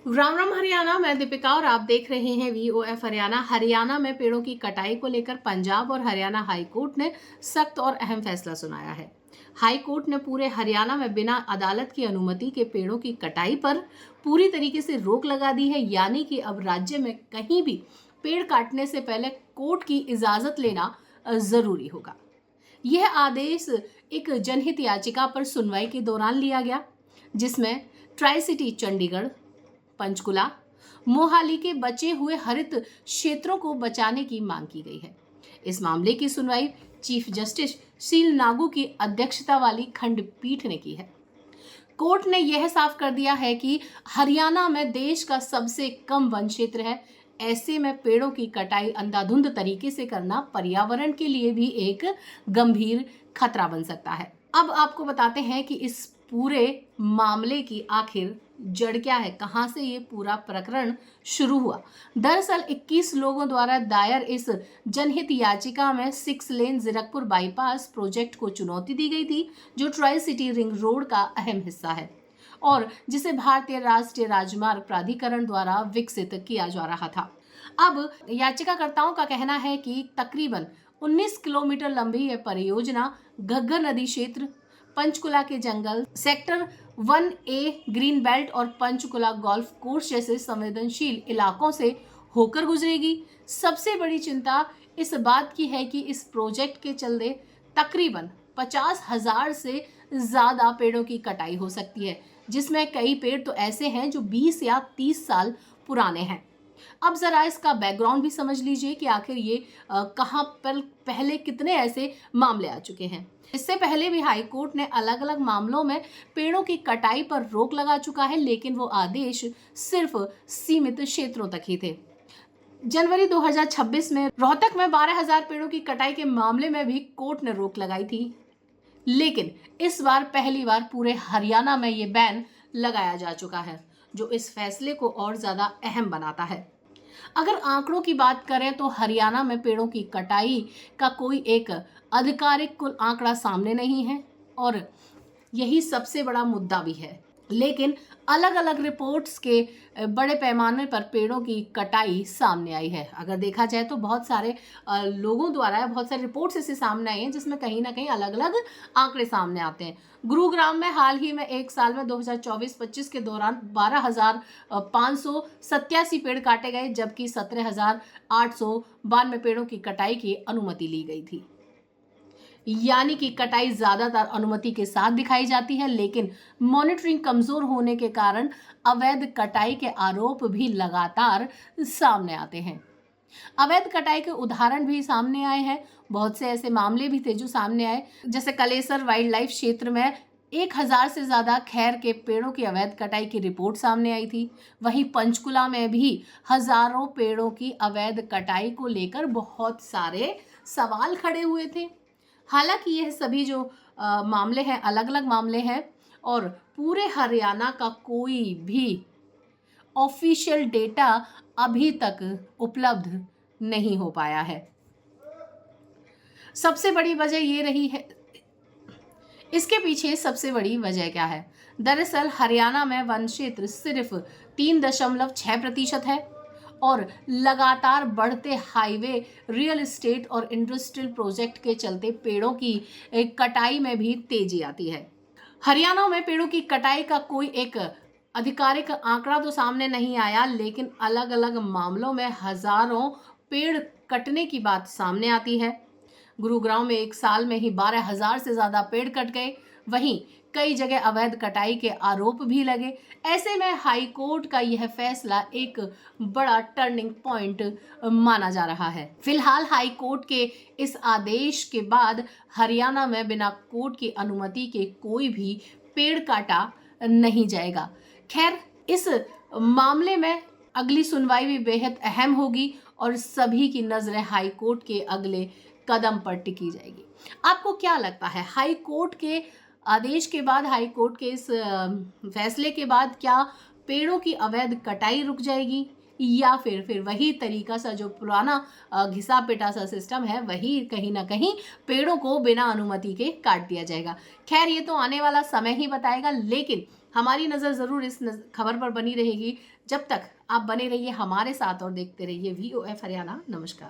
राम राम हरियाणा। मैं दीपिका और आप देख रहे हैं VOF हरियाणा। हरियाणा में पेड़ों की कटाई को लेकर पंजाब और हरियाणा हाई कोर्ट ने सख्त और अहम फैसला सुनाया है। हाई कोर्ट ने पूरे हरियाणा में बिना अदालत की अनुमति के पेड़ों की कटाई पर पूरी तरीके से रोक लगा दी है। यानी कि अब राज्य में कहीं भी पेड़ काटने से पहले कोर्ट की इजाजत लेना जरूरी होगा। यह आदेश एक जनहित याचिका पर सुनवाई के दौरान लिया गया, जिसमें ट्राई सिटी चंडीगढ़, पंचकुला, मोहाली के बचे हुए हरित क्षेत्रों को बचाने की मांग की गई है। इस मामले की सुनवाई चीफ जस्टिस शील नागू की अध्यक्षता वाली खंडपीठ ने की है। कोर्ट ने यह साफ कर दिया है कि हरियाणा में देश का सबसे कम वन क्षेत्र है। ऐसे में पेड़ों की कटाई अंधाधुंध तरीके से करना पर्यावरण के लिए भी एक गंभीर खतरा बन सकता है। अब आपको बताते हैं कि इस पूरे मामले की आखिर जड़ क्या है, कहां से ये पूरा प्रकरण शुरू हुआ। दरअसल 21 लोगों द्वारा दायर इस जनहित याचिका में 6 लेन जीरकपुर बाईपास प्रोजेक्ट को चुनौती दी गई थी, जो ट्राई सिटी रिंग रोड का अहम हिस्सा है और जिसे भारतीय राष्ट्रीय राजमार्ग प्राधिकरण द्वारा विकसित किया जा रहा था। अब याचिकाकर्ताओं का कहना है कि तकरीबन 19 किलोमीटर लंबी यह परियोजना घग्गर नदी क्षेत्र, पंचकुला के जंगल, सेक्टर 1A ग्रीन बेल्ट और पंचकुला गोल्फ कोर्स जैसे संवेदनशील इलाकों से होकर गुजरेगी। सबसे बड़ी चिंता इस बात की है कि इस प्रोजेक्ट के चलते तकरीबन 50,000 से ज्यादा पेड़ों की कटाई हो सकती है, जिसमें कई पेड़ तो ऐसे हैं जो 20 या 30 साल पुराने हैं। अब जरा इसका बैकग्राउंड भी समझ लीजिए कि आखिर ये कहाँ पर पहले कितने ऐसे मामले आ चुके हैं। इससे पहले भी हाई कोर्ट ने अलग अलग मामलों में पेड़ों की कटाई पर रोक लगा चुका है, लेकिन वो आदेश सिर्फ सीमित क्षेत्रों तक ही थे। जनवरी 2026 में रोहतक में 12,000 पेड़ों की कटाई के मामले में भी कोर्ट ने रोक लगाई थी, लेकिन इस बार पहली बार पूरे हरियाणा में ये बैन लगाया जा चुका है, जो इस फैसले को और ज्यादा अहम बनाता है। अगर आंकड़ों की बात करें तो हरियाणा में पेड़ों की कटाई का कोई एक आधिकारिक कुल आंकड़ा सामने नहीं है और यही सबसे बड़ा मुद्दा भी है। लेकिन अलग अलग रिपोर्ट्स के बड़े पैमाने पर पेड़ों की कटाई सामने आई है। अगर देखा जाए तो बहुत सारे लोगों द्वारा बहुत सारे रिपोर्ट्स ऐसे सामने आई हैं जिसमें कहीं ना कहीं अलग अलग आंकड़े सामने आते हैं। गुरुग्राम में हाल ही में एक साल में 2024-25 के दौरान 12,587 पेड़ काटे गए, जबकि 17,892 पेड़ों की कटाई की अनुमति ली गई थी। यानी कि कटाई ज्यादातर अनुमति के साथ दिखाई जाती है, लेकिन मॉनिटरिंग कमजोर होने के कारण अवैध कटाई के आरोप भी लगातार सामने आते हैं। अवैध कटाई के उदाहरण भी सामने आए हैं। बहुत से ऐसे मामले भी थे जो सामने आए, जैसे कलेसर वाइल्ड लाइफ क्षेत्र में 1,000 से ज्यादा खैर के पेड़ों की अवैध कटाई की रिपोर्ट सामने आई थी। वहीं पंचकुला में भी हजारों पेड़ों की अवैध कटाई को लेकर बहुत सारे सवाल खड़े हुए थे। हालांकि यह सभी जो मामले हैं अलग अलग मामले हैं और पूरे हरियाणा का कोई भी ऑफिशियल डेटा अभी तक उपलब्ध नहीं हो पाया है। सबसे बड़ी वजह ये रही है, इसके पीछे सबसे बड़ी वजह क्या है? दरअसल हरियाणा में वन क्षेत्र सिर्फ 3.6% है और लगातार बढ़ते हाईवे, रियल एस्टेट और इंडस्ट्रियल प्रोजेक्ट के चलते पेड़ों की कटाई में भी तेजी आती है। हरियाणा में पेड़ों की कटाई का कोई एक आधिकारिक आंकड़ा तो सामने नहीं आया, लेकिन अलग अलग मामलों में हजारों पेड़ कटने की बात सामने आती है। गुरुग्राम में एक साल में ही 12,000 से ज्यादा पेड़ कट गए। वहीं कई जगह अवैध कटाई के आरोप भी लगे। ऐसे में हाई कोर्ट का यह फैसला एक बड़ा टर्निंग पॉइंट माना जा रहा है। फिलहाल हाई कोर्ट के इस आदेश के बाद हरियाणा में बिना कोर्ट की अनुमति के कोई भी पेड़ काटा नहीं जाएगा। खैर, इस मामले में अगली सुनवाई भी बेहद अहम होगी और सभी की नजरें हाई कोर्ट के अगले कदम पर टिकी जाएगी। आपको क्या लगता है, हाई कोर्ट के आदेश के बाद, हाई कोर्ट के इस फैसले के बाद क्या पेड़ों की अवैध कटाई रुक जाएगी या फिर वही तरीका सा जो पुराना घिसा पिटा सा सिस्टम है वही कहीं ना कहीं पेड़ों को बिना अनुमति के काट दिया जाएगा? खैर, ये तो आने वाला समय ही बताएगा, लेकिन हमारी नज़र ज़रूर इस खबर पर बनी रहेगी। जब तक आप बने रहिए हमारे साथ और देखते रहिए VOF हरियाणा। नमस्कार।